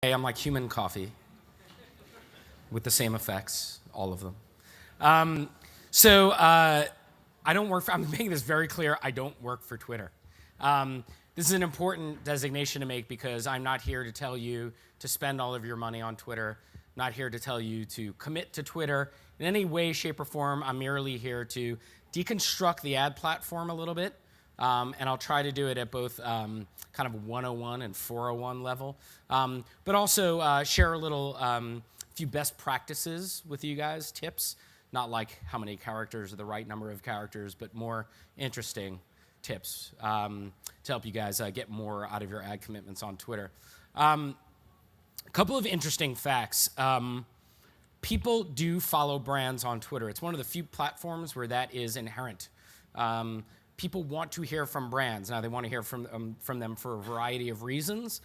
Hey, I'm like human coffee with the same effects, all of them. I don't work for, I'm making this very clear, I don't work for Twitter. This is an important designation to make because I'm not here to tell you to spend all of your money on Twitter, not here to tell you to commit to Twitter in any way, shape, or form. I'm merely here to deconstruct the ad platform a little bit. And I'll try to do it at both kind of 101 and 401 level, but also share a little few best practices with you guys, tips, not like how many characters are the right number of characters, but more interesting tips to help you guys get more out of your ad commitments on Twitter. A couple of interesting facts. People do follow brands on Twitter. It's one of the few platforms where that is inherent. People want to hear from brands. Now, they want to hear from them for a variety of reasons.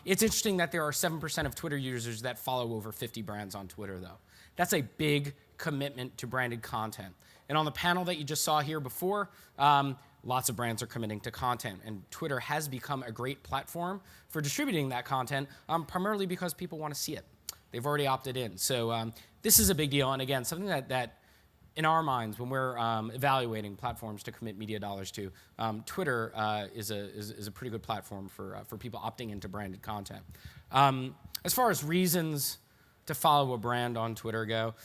It's interesting that there are 7% of Twitter users that follow over 50 brands on Twitter, though. That's a big commitment to branded content. And on the panel that you just saw here before, lots of brands are committing to content. And Twitter has become a great platform for distributing that content, primarily because people want to see it. They've already opted in. So this is a big deal. And again, something that in our minds, when we're evaluating platforms to commit media dollars to, Twitter is a pretty good platform for people opting into branded content. As far as reasons to follow a brand on Twitter go,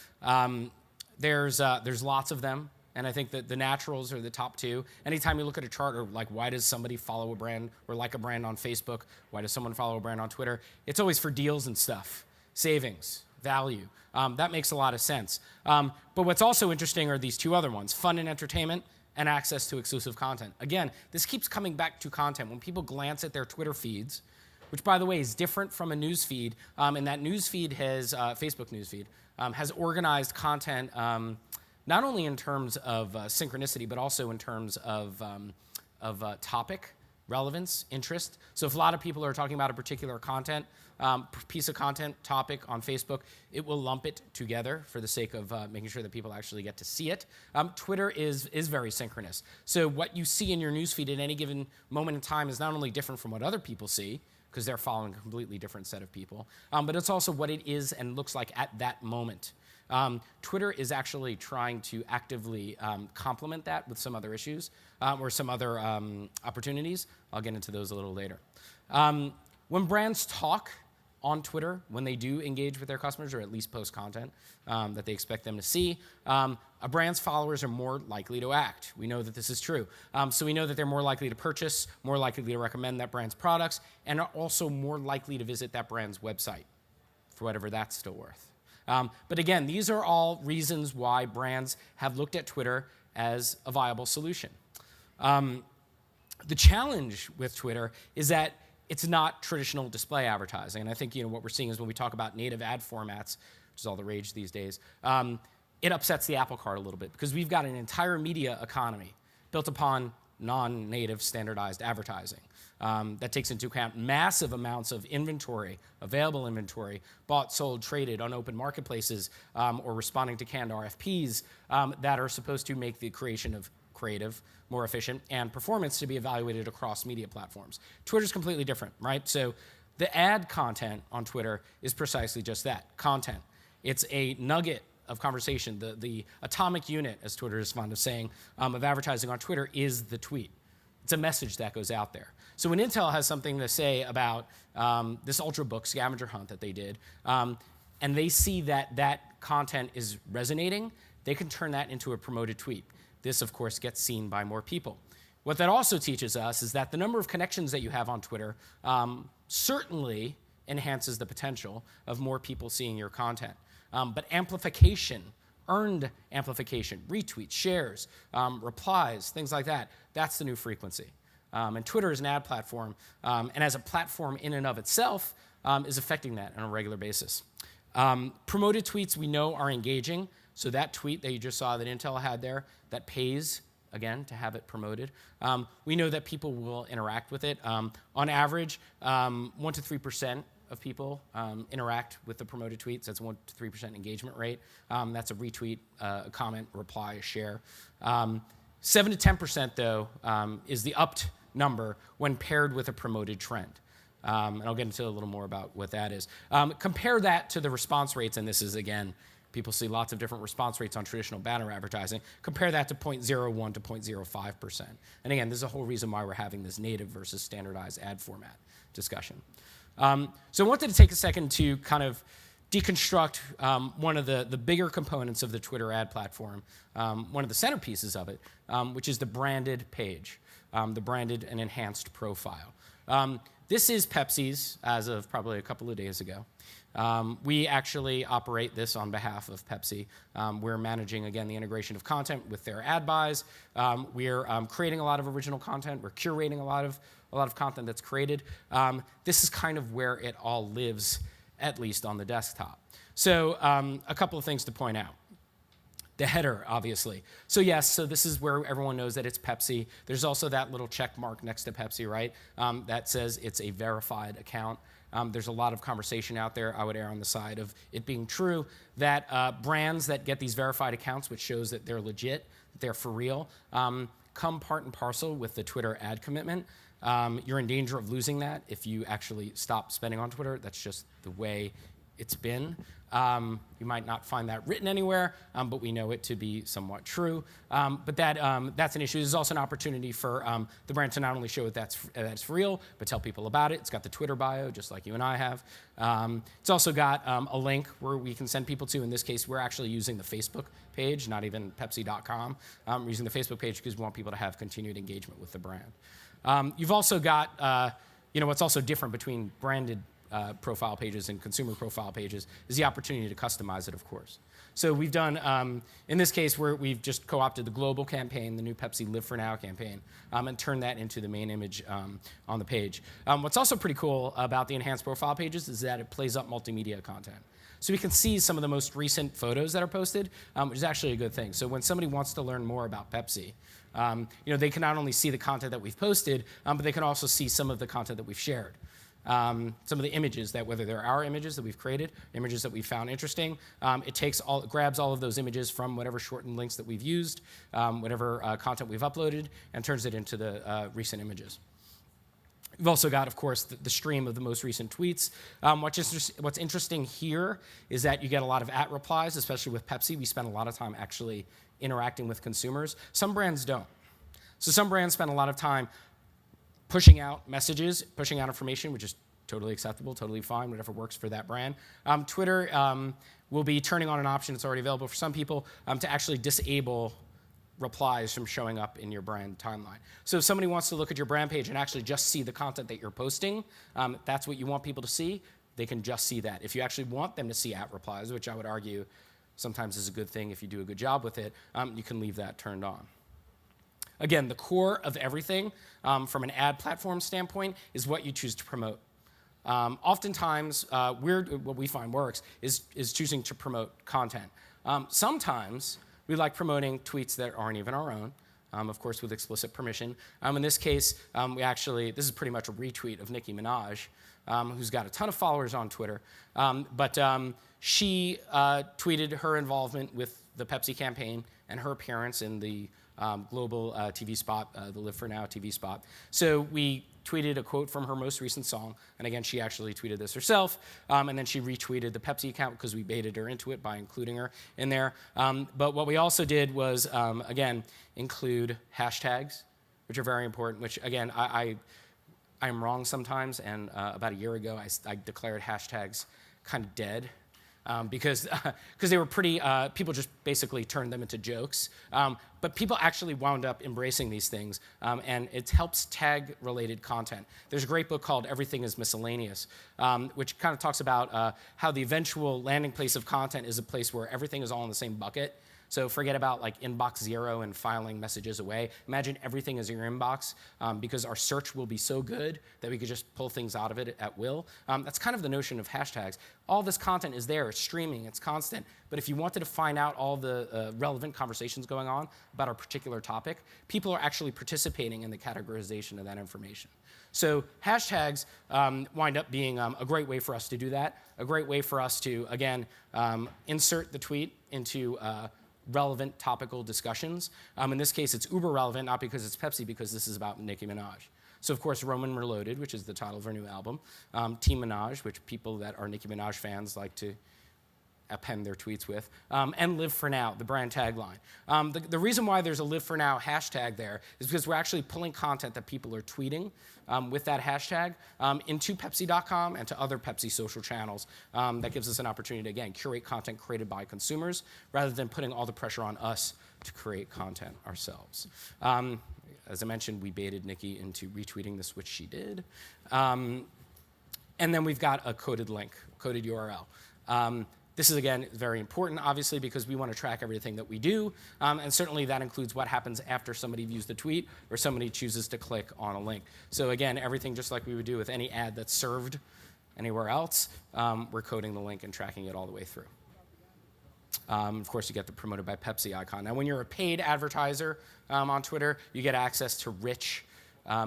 there's lots of them, and I think that the naturals are the top two. Anytime you look at a chart, or like why does somebody follow a brand or like a brand on Facebook, why does someone follow a brand on Twitter? It's always for deals and stuff, savings, value. That makes a lot of sense. But what's also interesting are these two other ones, fun and entertainment and access to exclusive content. Again, this keeps coming back to content. When people glance at their Twitter feeds, which by the way is different from a news feed, and that news feed has, Facebook news feed, has organized content not only in terms of synchronicity, but also in terms of topic, relevance, interest. So if a lot of people are talking about a particular piece of content topic on Facebook, it will lump it together for the sake of making sure that people actually get to see it. Twitter is very synchronous. So what you see in your newsfeed at any given moment in time is not only different from what other people see, because they're following a completely different set of people, but it's also what it is and looks like at that moment. Twitter is actually trying to actively complement that with some other issues or some other opportunities. I'll get into those a little later. When brands talk on Twitter, when they do engage with their customers or at least post content that they expect them to see, a brand's followers are more likely to act. We know that this is true. So we know that they're more likely to purchase, more likely to recommend that brand's products, and are also more likely to visit that brand's website, for whatever that's still worth. But again, these are all reasons why brands have looked at Twitter as a viable solution. The challenge with Twitter is that it's not traditional display advertising. And I think what we're seeing is when we talk about native ad formats, which is all the rage these days, it upsets the apple cart a little bit because we've got an entire media economy built upon non-native standardized advertising that takes into account massive amounts of inventory, available inventory, bought, sold, traded on open marketplaces, or responding to canned RFPs that are supposed to make the creation of creative more efficient and performance to be evaluated across media platforms. Twitter's completely different, right? So the ad content on Twitter is precisely just that, content. It's a nugget of conversation. The atomic unit, as Twitter is fond of saying, of advertising on Twitter is the tweet. It's a message that goes out there. So when Intel has something to say about this Ultrabook scavenger hunt that they did, and they see that that content is resonating, they can turn that into a promoted tweet. This, of course, gets seen by more people. What that also teaches us is that the number of connections that you have on Twitter certainly enhances the potential of more people seeing your content. But amplification, earned amplification, retweets, shares, replies, things like that, that's the new frequency. And Twitter is an ad platform, and as a platform in and of itself, is affecting that on a regular basis. Promoted tweets we know are engaging. So that tweet that you just saw that Intel had there, that pays, again, to have it promoted. We know that people will interact with it. On average, 1 to 3% of people interact with the promoted tweets. That's a 1 to 3% engagement rate. That's a retweet, a comment, a reply, a share. 7 to 10%, though, is the upped number when paired with a promoted trend. And I'll get into a little more about what that is. Compare that to the response rates, and this is, again, people see lots of different response rates on traditional banner advertising. Compare that to 0.01 to 0.05%. And again, this is a whole reason why we're having this native versus standardized ad format discussion. So I wanted to take a second to kind of deconstruct one of the bigger components of the Twitter ad platform, one of the centerpieces of it, which is the branded page, the branded and enhanced profile. This is Pepsi's as of probably a couple of days ago. We actually operate this on behalf of Pepsi. We're managing, again, the integration of content with their ad buys. We're creating a lot of original content. We're curating a lot of content that's created. This is kind of where it all lives, at least on the desktop. So a couple of things to point out. The header, obviously. So yes, so this is where everyone knows that it's Pepsi. There's also that little check mark next to Pepsi, right? That says it's a verified account. There's a lot of conversation out there. I would err on the side of it being true that brands that get these verified accounts, which shows that they're legit, that they're for real, come part and parcel with the Twitter ad commitment. You're in danger of losing that if you actually stop spending on Twitter. That's just the way it's been. You might not find that written anywhere, but we know it to be somewhat true. But that's an issue. There's also an opportunity for the brand to not only show that it's for real, but tell people about it. It's got the Twitter bio, just like you and I have. It's also got a link where we can send people to. In this case, we're actually using the Facebook page, not even Pepsi.com. We're using the Facebook page because we want people to have continued engagement with the brand. You've also got, what's also different between branded profile pages and consumer profile pages is the opportunity to customize it, of course. So we've done, in this case, we've just co-opted the global campaign, the new Pepsi Live for Now campaign, and turned that into the main image on the page. What's also pretty cool about the enhanced profile pages is that it plays up multimedia content. So we can see some of the most recent photos that are posted, which is actually a good thing. So when somebody wants to learn more about Pepsi, they can not only see the content that we've posted, but they can also see some of the content that we've shared. Some of the images that, whether they're our images that we've created, images that we've found interesting, it grabs all of those images from whatever shortened links that we've used, whatever content we've uploaded, and turns it into the recent images. We've also got, of course, the stream of the most recent tweets. What's interesting here is that you get a lot of @replies, especially with Pepsi. We spend a lot of time actually interacting with consumers. Some brands don't. So some brands spend a lot of time pushing out messages, pushing out information, which is totally acceptable, totally fine, whatever works for that brand. Twitter will be turning on an option, it's already available for some people, to actually disable replies from showing up in your brand timeline. So if somebody wants to look at your brand page and actually just see the content that you're posting, that's what you want people to see, they can just see that. If you actually want them to see @replies, which I would argue sometimes is a good thing if you do a good job with it, you can leave that turned on. Again, the core of everything from an ad platform standpoint is what you choose to promote. Oftentimes, what we find works is choosing to promote content. Sometimes we like promoting tweets that aren't even our own, of course with explicit permission. In this case, this is pretty much a retweet of Nicki Minaj, who's got a ton of followers on Twitter. But she tweeted her involvement with the Pepsi campaign and her appearance in the global TV spot, the Live for Now TV spot. So we tweeted a quote from her most recent song, and again, she actually tweeted this herself, and then she retweeted the Pepsi account because we baited her into it by including her in there. But what we also did was, again, include hashtags, which are very important, which again, I'm wrong sometimes, and about a year ago, I declared hashtags kind of dead. Because they were pretty, people just basically turned them into jokes. But people actually wound up embracing these things, and it helps tag-related content. There's a great book called Everything is Miscellaneous, which kind of talks about how the eventual landing place of content is a place where everything is all in the same bucket. So forget about like inbox 0 and filing messages away. Imagine everything is in your inbox because our search will be so good that we could just pull things out of it at will. That's kind of the notion of hashtags. All this content is there, it's streaming, it's constant. But if you wanted to find out all the relevant conversations going on about our particular topic, people are actually participating in the categorization of that information. So hashtags wind up being a great way for us to do that, a great way for us to, again, insert the tweet into relevant topical discussions. In this case, it's uber relevant, not because it's Pepsi, because this is about Nicki Minaj. So of course, Roman Reloaded, which is the title of our new album, Team Minaj, which people that are Nicki Minaj fans like to append their tweets with, and Live For Now, the brand tagline. The reason why there's a Live For Now hashtag there is because we're actually pulling content that people are tweeting with that hashtag into Pepsi.com and to other Pepsi social channels. That gives us an opportunity to, again, curate content created by consumers rather than putting all the pressure on us to create content ourselves. As I mentioned, we baited Nicki into retweeting this, which she did. And then we've got a coded link, coded URL. This is, again, very important, obviously, because we want to track everything that we do. And certainly that includes what happens after somebody views the tweet or somebody chooses to click on a link. So again, everything just like we would do with any ad that's served anywhere else, we're coding the link and tracking it all the way through. Of course, you get the promoted by Pepsi icon. Now, when you're a paid advertiser on Twitter, you get access to rich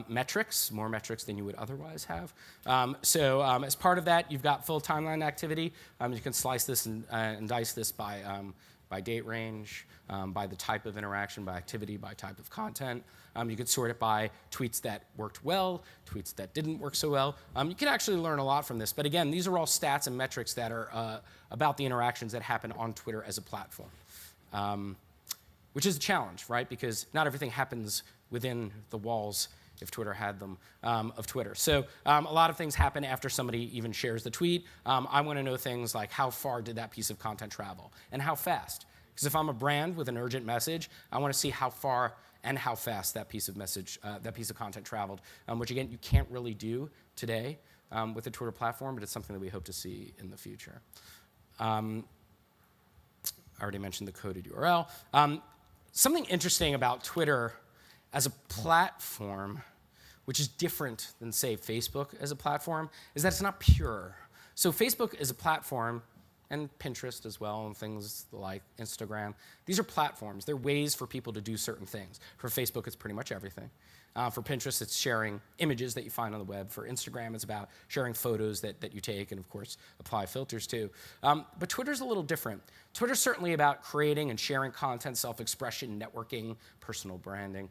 metrics, more metrics than you would otherwise have. As part of that, you've got full timeline activity. You can slice this and dice this by date range, by the type of interaction, by activity, by type of content. You could sort it by tweets that worked well, tweets that didn't work so well. You can actually learn a lot from this. But again, these are all stats and metrics that are about the interactions that happen on Twitter as a platform, which is a challenge, right? Because not everything happens within the walls, if Twitter had them, of Twitter. So a lot of things happen after somebody even shares the tweet. I want to know things like how far did that piece of content travel and how fast. Because if I'm a brand with an urgent message, I want to see how far and how fast that piece of message, that piece of content traveled, which again, you can't really do today with the Twitter platform, but it's something that we hope to see in the future. I already mentioned the coded URL. Something interesting about Twitter as a platform, which is different than, say, Facebook as a platform, is that it's not pure. So Facebook is a platform, and Pinterest as well, and things like Instagram. These are platforms. They're ways for people to do certain things. For Facebook, it's pretty much everything. For Pinterest, it's sharing images that you find on the web. For Instagram, it's about sharing photos that you take, and of course, apply filters to. But Twitter's a little different. Twitter's certainly about creating and sharing content, self-expression, networking, personal branding,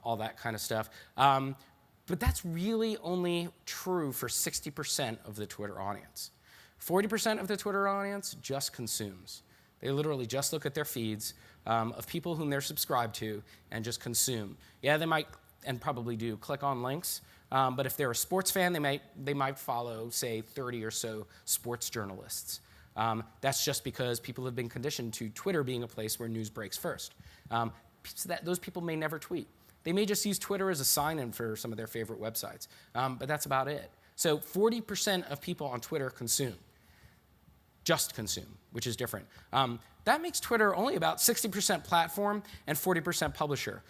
all that kind of stuff. But that's really only true for 60% of the Twitter audience. 40% of the Twitter audience just consumes. They literally just look at their feeds of people whom they're subscribed to and just consume. Yeah, they might, and probably do, click on links, but if they're a sports fan, they might follow, say, 30 or so sports journalists. That's just because people have been conditioned to Twitter being a place where news breaks first. So those people may never tweet. They may just use Twitter as a sign-in for some of their favorite websites, but that's about it. So 40% of people on Twitter consume. Just consume, which is different. That makes Twitter only about 60% platform and 40% publisher,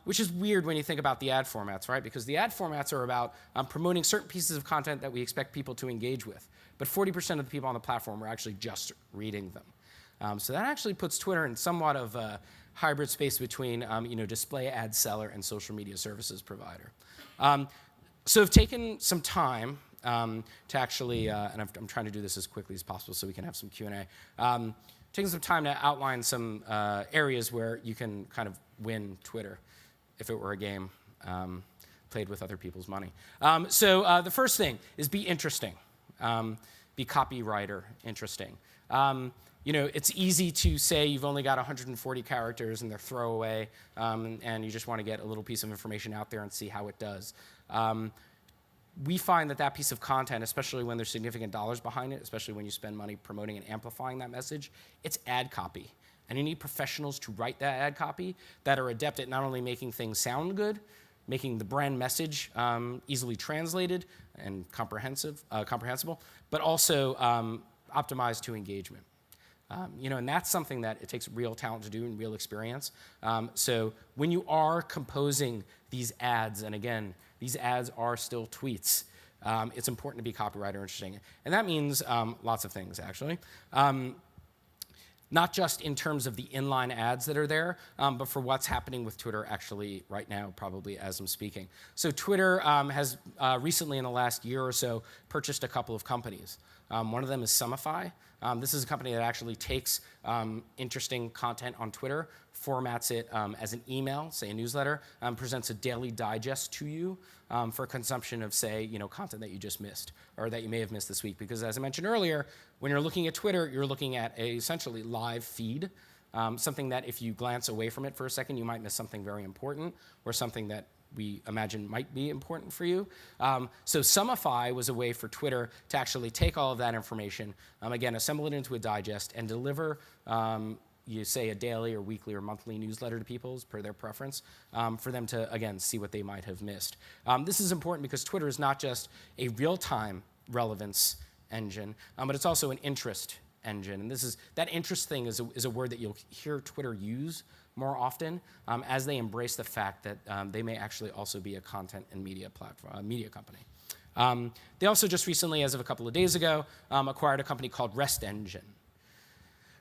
which is weird when you think about the ad formats, right? Because the ad formats are about promoting certain pieces of content that we expect people to engage with. But 40% of the people on the platform are actually just reading them. So that actually puts Twitter in somewhat of a hybrid space between display ad seller and social media services provider. So I've taken some time to actually, and I'm trying to do this as quickly as possible so we can have some Q&A, taking some time to outline some areas where you can kind of win Twitter if it were a game played with other people's money. So the first thing is be interesting. Be copywriter interesting. It's easy to say you've only got 140 characters and they're throwaway, and you just want to get a little piece of information out there and see how it does. We find that piece of content, especially when there's significant dollars behind it, especially when you spend money promoting and amplifying that message, it's ad copy. And you need professionals to write that ad copy that are adept at not only making things sound good, making the brand message easily translated and comprehensible, but also optimized to engagement. And that's something that it takes real talent to do and real experience. So when you are composing these ads, and again, these ads are still tweets, it's important to be copywriter interesting. And that means lots of things, actually. Not just in terms of the inline ads that are there, but for what's happening with Twitter actually right now, probably as I'm speaking. So Twitter has recently, in the last year or so, purchased a couple of companies. One of them is Summify. This is a company that actually takes interesting content on Twitter, formats it as an email, say a newsletter, presents a daily digest to you for consumption of, say, content that you just missed or that you may have missed this week. Because as I mentioned earlier, when you're looking at Twitter, you're looking at a essentially live feed, something that if you glance away from it for a second, you might miss something very important or something that we imagine might be important for you. So Summify was a way for Twitter to actually take all of that information, again, assemble it into a digest and deliver, you say, a daily or weekly or monthly newsletter to people per their preference, for them to, again, see what they might have missed. This is important because Twitter is not just a real-time relevance engine, but it's also an interest engine. And that interest thing is a word that you'll hear Twitter use more often as they embrace the fact that they may actually also be a content and media platform, media company. They also just recently, as of a couple of days ago, acquired a company called REST Engine.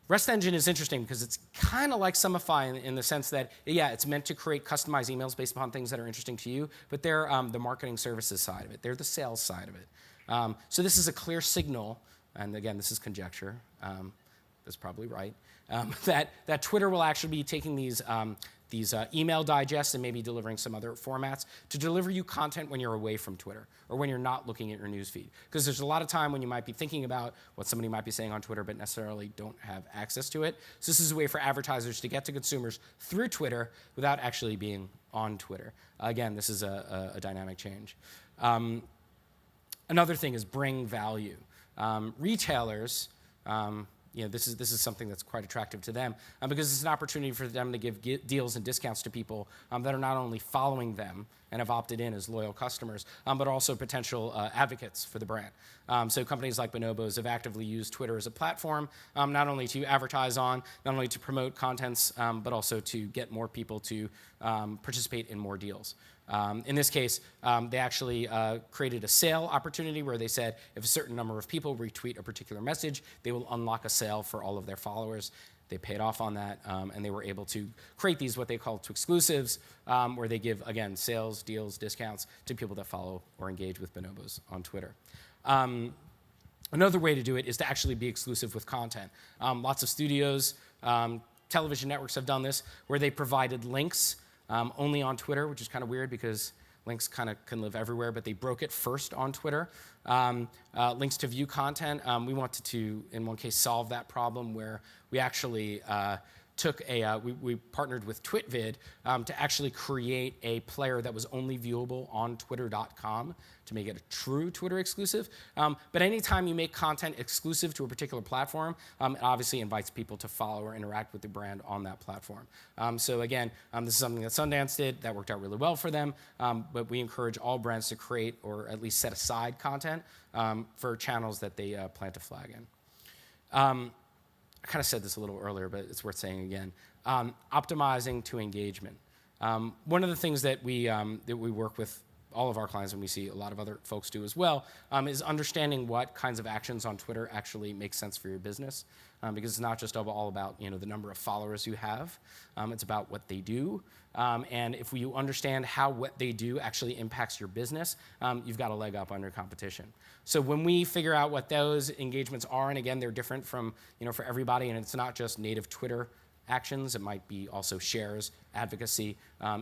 REST Engine is interesting because it's kind of like Summify in the sense that, yeah, it's meant to create customized emails based upon things that are interesting to you, but they're the marketing services side of it. They're the sales side of it. So this is a clear signal, and again, this is conjecture, that's probably right, that Twitter will actually be taking these email digests and maybe delivering some other formats to deliver you content when you're away from Twitter or when you're not looking at your newsfeed. Because there's a lot of time when you might be thinking about what somebody might be saying on Twitter but necessarily don't have access to it. So this is a way for advertisers to get to consumers through Twitter without actually being on Twitter. Again, this is a dynamic change. Another thing is bring value. Retailers, this is something that's quite attractive to them because it's an opportunity for them to give deals and discounts to people that are not only following them and have opted in as loyal customers, but also potential advocates for the brand. So companies like Bonobos have actively used Twitter as a platform, not only to advertise on, not only to promote contents, but also to get more people to participate in more deals. In this case, they actually created a sale opportunity where they said if a certain number of people retweet a particular message, they will unlock a sale for all of their followers. They paid off on that, and they were able to create these what they call to exclusives, where they give, again, sales, deals, discounts to people that follow or engage with Bonobos on Twitter. Another way to do it is to actually be exclusive with content. Lots of studios, television networks have done this, where they provided links only on Twitter, which is kind of weird because links kind of can live everywhere, but they broke it first on Twitter. Links to view content. We wanted to, in one case, solve that problem where we actually we partnered with TwitVid to actually create a player that was only viewable on twitter.com to make it a true Twitter exclusive. But anytime you make content exclusive to a particular platform, it obviously invites people to follow or interact with the brand on that platform. So again, this is something that Sundance did. That worked out really well for them. But we encourage all brands to create or at least set aside content for channels that they plan to flag in. I kind of said this a little earlier, but it's worth saying again. Optimizing to engagement. One of the things that we work with all of our clients, and we see a lot of other folks do as well, is understanding what kinds of actions on Twitter actually make sense for your business. Because it's not just all about the number of followers you have. It's about what they do. And if you understand how what they do actually impacts your business, you've got a leg up on your competition. So when we figure out what those engagements are, and again, they're different from for everybody, and it's not just native Twitter actions. It might be also shares, advocacy,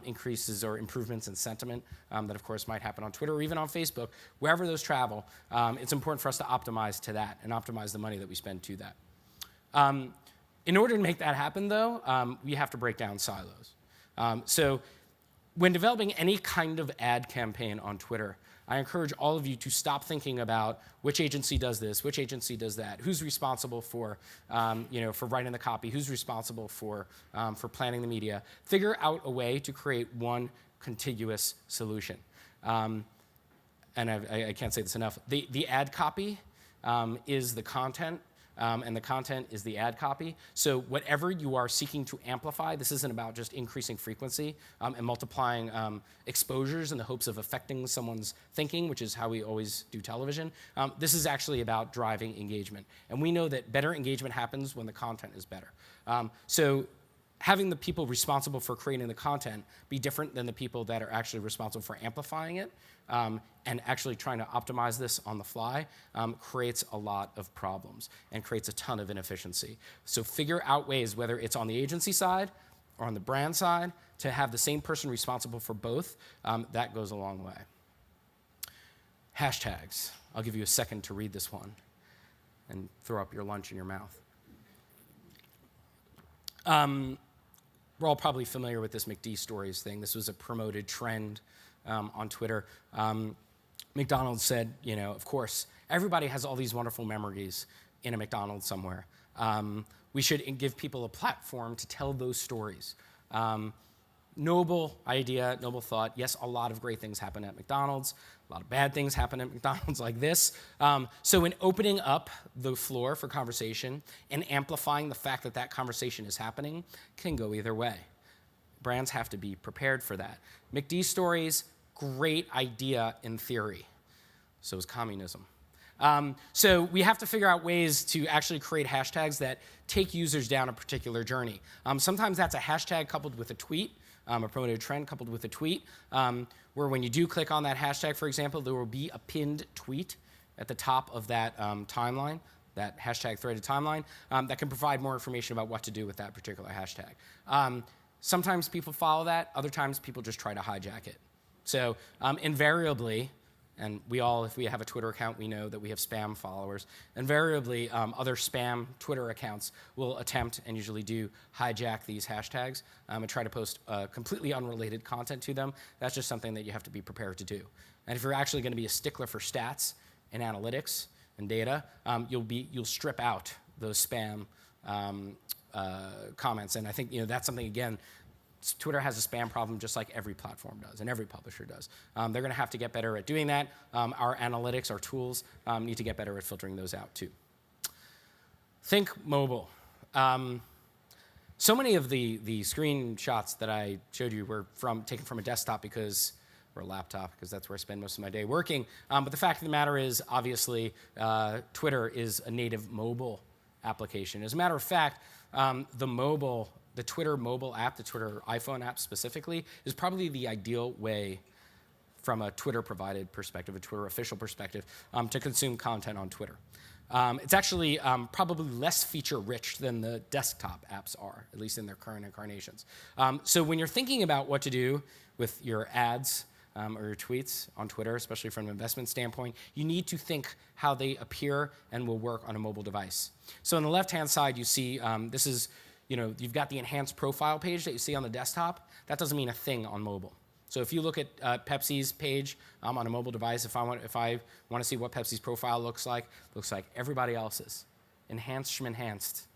increases or improvements in sentiment that, of course, might happen on Twitter or even on Facebook. Wherever those travel, it's important for us to optimize to that and optimize the money that we spend to that. In order to make that happen, though, we have to break down silos. So when developing any kind of ad campaign on Twitter, I encourage all of you to stop thinking about which agency does this, which agency does that, who's responsible for, for writing the copy, who's responsible for planning the media. Figure out a way to create one contiguous solution. And I can't say this enough. The ad copy is the content. And the content is the ad copy. So whatever you are seeking to amplify, this isn't about just increasing frequency and multiplying exposures in the hopes of affecting someone's thinking, which is how we always do television. This is actually about driving engagement. And we know that better engagement happens when the content is better. So having the people responsible for creating the content be different than the people that are actually responsible for amplifying it and actually trying to optimize this on the fly creates a lot of problems and creates a ton of inefficiency. So figure out ways, whether it's on the agency side or on the brand side, to have the same person responsible for both. That goes a long way. Hashtags. I'll give you a second to read this one and throw up your lunch in your mouth. We're all probably familiar with this McD Stories thing. This was a promoted trend on Twitter. McDonald's said, of course, everybody has all these wonderful memories in a McDonald's somewhere. We should give people a platform to tell those stories. Noble idea, noble thought. Yes, a lot of great things happen at McDonald's. A lot of bad things happen at McDonald's like this. So in opening up the floor for conversation and amplifying the fact that that conversation is happening can go either way. Brands have to be prepared for that. McD Stories, great idea in theory. So is communism. So we have to figure out ways to actually create hashtags that take users down a particular journey. Sometimes that's a hashtag coupled with a tweet, a promoted trend coupled with a tweet, where when you do click on that hashtag, for example, there will be a pinned tweet at the top of that timeline, that hashtag threaded timeline, that can provide more information about what to do with that particular hashtag. Sometimes people follow that, other times people just try to hijack it. So invariably, and we all, if we have a Twitter account, we know that we have spam followers. Invariably, other spam Twitter accounts will attempt, and usually do, hijack these hashtags and try to post completely unrelated content to them. That's just something that you have to be prepared to do. And if you're actually going to be a stickler for stats and analytics and data, you'll strip out those spam comments. And I think that's something, again, Twitter has a spam problem just like every platform does and every publisher does. They're going to have to get better at doing that. Our analytics, our tools need to get better at filtering those out too. Think mobile. So many of the screenshots that I showed you were taken from a desktop or a laptop, because that's where I spend most of my day working. But the fact of the matter is, obviously, Twitter is a native mobile application. As a matter of fact, the Twitter mobile app, the Twitter iPhone app specifically, is probably the ideal way from a Twitter-provided perspective, a Twitter official perspective, to consume content on Twitter. It's actually probably less feature-rich than the desktop apps are, at least in their current incarnations. So when you're thinking about what to do with your ads or your tweets on Twitter, especially from an investment standpoint, you need to think how they appear and will work on a mobile device. So on the left-hand side, you see this is, you've got the enhanced profile page that you see on the desktop. That doesn't mean a thing on mobile. So if you look at Pepsi's page on a mobile device, if I want to see what Pepsi's profile looks like everybody else's, enhanced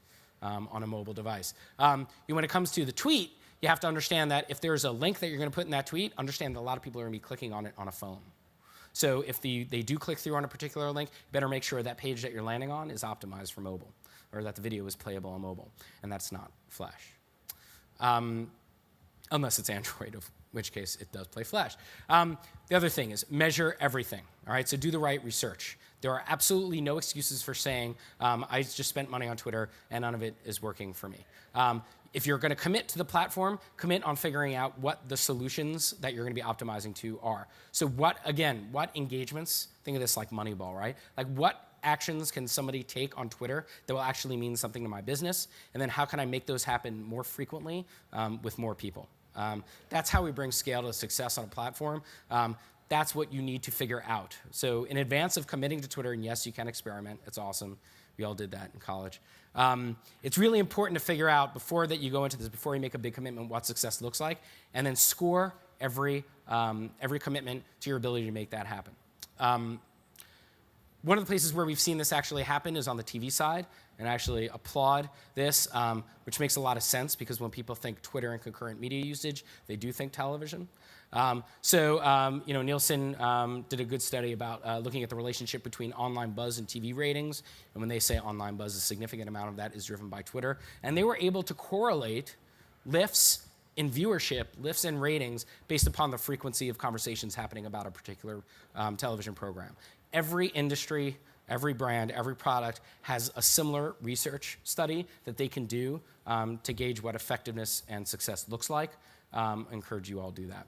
on a mobile device. When it comes to the tweet, you have to understand that if there's a link that you're going to put in that tweet, understand that a lot of people are going to be clicking on it on a phone. So if they do click through on a particular link, you better make sure that page that you're landing on is optimized for mobile, or that the video is playable on mobile, and that's not Flash. Unless it's Android, in which case it does play Flash. The other thing is measure everything, all right? So do the right research. There are absolutely no excuses for saying, I just spent money on Twitter and none of it is working for me. If you're going to commit to the platform, commit on figuring out what the solutions that you're going to be optimizing to are. So what engagements, think of this like Moneyball, right? Like what actions can somebody take on Twitter that will actually mean something to my business? And then how can I make those happen more frequently with more people? That's how we bring scale to success on a platform. That's what you need to figure out. So in advance of committing to Twitter, and yes, you can experiment. It's awesome. We all did that in college. It's really important to figure out before that you go into this, before you make a big commitment, what success looks like, and then score every commitment to your ability to make that happen. One of the places where we've seen this actually happen is on the TV side, and I actually applaud this, which makes a lot of sense because when people think Twitter and concurrent media usage, they do think television. Nielsen did a good study about looking at the relationship between online buzz and TV ratings, and when they say online buzz, a significant amount of that is driven by Twitter, and they were able to correlate lifts in viewership, lifts in ratings, based upon the frequency of conversations happening about a particular television program. Every industry, every brand, every product has a similar research study that they can do to gauge what effectiveness and success looks like. I encourage you all to do that.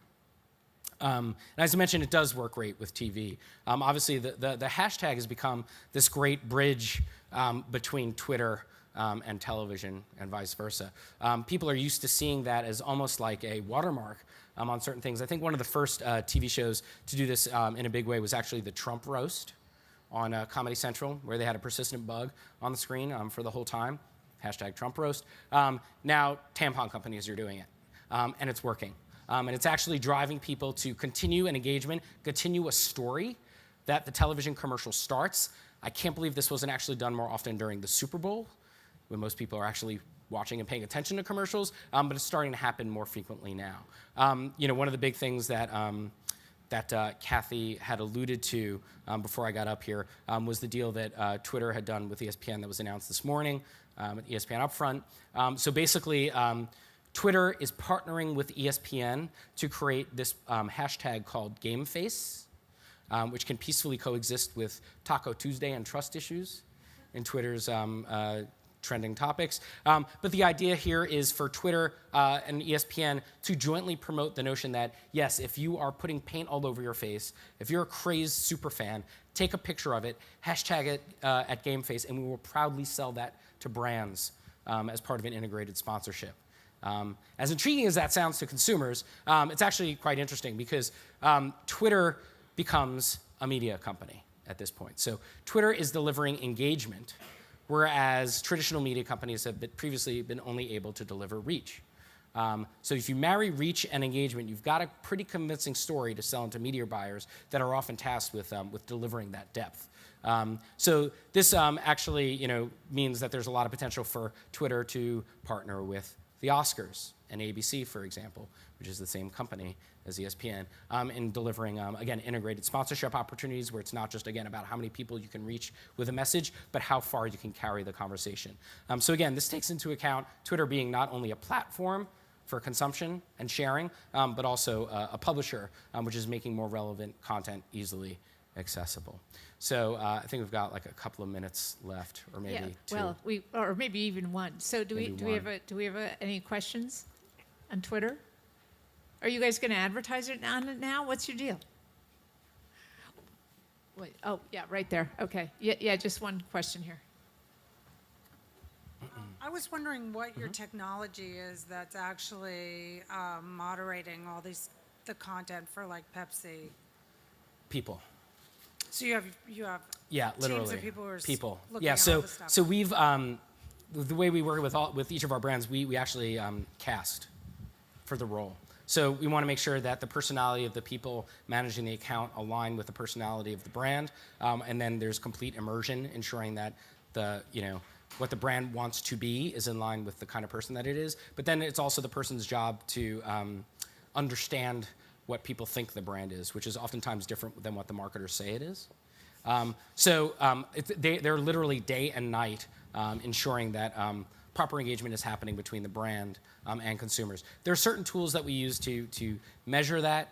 And as I mentioned, it does work great with TV. Obviously, the hashtag has become this great bridge between Twitter and television and vice versa. People are used to seeing that as almost like a watermark on certain things. I think one of the first TV shows to do this in a big way was actually the Trump roast on Comedy Central, where they had a persistent bug on the screen for the whole time. Hashtag Trump roast. Now tampon companies are doing it, and it's working. And it's actually driving people to continue an engagement, continue a story that the television commercial starts. I can't believe this wasn't actually done more often during the Super Bowl, when most people are actually watching and paying attention to commercials, but it's starting to happen more frequently now. One of the big things that Kathy had alluded to before I got up here was the deal that Twitter had done with ESPN that was announced this morning at ESPN Upfront. So basically, Twitter is partnering with ESPN to create this hashtag called GameFace, which can peacefully coexist with Taco Tuesday and trust issues in Twitter's trending topics. But the idea here is for Twitter and ESPN to jointly promote the notion that, yes, if you are putting paint all over your face, if you're a crazed super fan, take a picture of it, hashtag it at GameFace, and we will proudly sell that to brands as part of an integrated sponsorship. As intriguing as that sounds to consumers, it's actually quite interesting because Twitter becomes a media company at this point. So Twitter is delivering engagement, whereas traditional media companies have previously been only able to deliver reach. So if you marry reach and engagement, you've got a pretty convincing story to sell into media buyers that are often tasked with delivering that depth. So this actually means that there's a lot of potential for Twitter to partner with the Oscars and ABC, for example, which is the same company as ESPN, in delivering, again, integrated sponsorship opportunities where it's not just, again, about how many people you can reach with a message, but how far you can carry the conversation. So again, this takes into account Twitter being not only a platform for consumption and sharing, but also a publisher, which is making more relevant content easily accessible. So I think we've got like a couple of minutes left, or maybe two. Well, or maybe even one. So do we have any questions on Twitter? Are you guys going to advertise it on it now? What's your deal? Wait, oh, yeah, right there. Okay. Yeah, just one question here. I was wondering what your technology is that's actually moderating all the content for like Pepsi. People. So you have literally teams of people who are looking yeah, at all this stuff. so we've the way we work with each of our brands, we actually cast for the role. So we want to make sure that the personality of the people managing the account align with the personality of the brand, and then there's complete immersion, ensuring that what the brand wants to be is in line with the kind of person that it is. But then it's also the person's job to understand what people think the brand is, which is oftentimes different than what the marketers say it is. They're literally day and night ensuring that proper engagement is happening between the brand and consumers. There are certain tools that we use to measure that,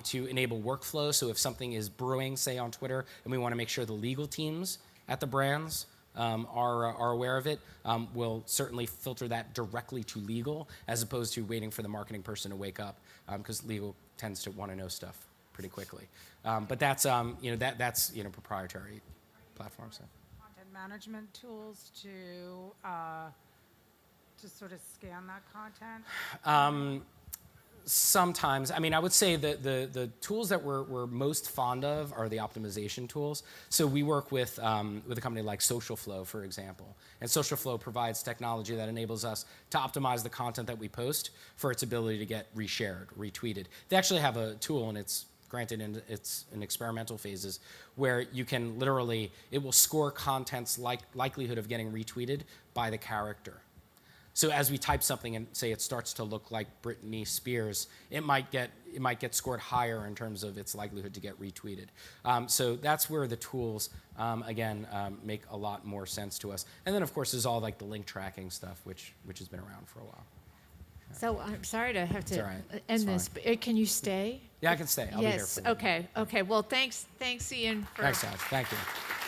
to enable workflow. So if something is brewing, say on Twitter, and we want to make sure the legal teams at the brands are aware of it, we'll certainly filter that directly to legal, as opposed to waiting for the marketing person to wake up, because legal tends to want to know stuff pretty quickly. But that's that's proprietary platforms. So. Content management tools to sort of scan that content. Sometimes. I mean, I would say that the tools that we're most fond of are the optimization tools. So we work with a company like Social Flow, for example. And Social Flow provides technology that enables us to optimize the content that we post for its ability to get reshared, retweeted. They actually have a tool, and it's granted it's in experimental phases, where you can literally, it will score content's likelihood of getting retweeted by the character. So as we type something and say it starts to look like Britney Spears, it might get scored higher in terms of its likelihood to get retweeted. So that's where the tools, again, make a lot more sense to us. And then, of course, there's all like the link tracking stuff, which has been around for a while. So I'm sorry to have to right. end this, but can you stay? Yeah, I can stay. I'll be here for a minute. Okay. Well, thanks, Ian. Thanks, Dad. Thank you.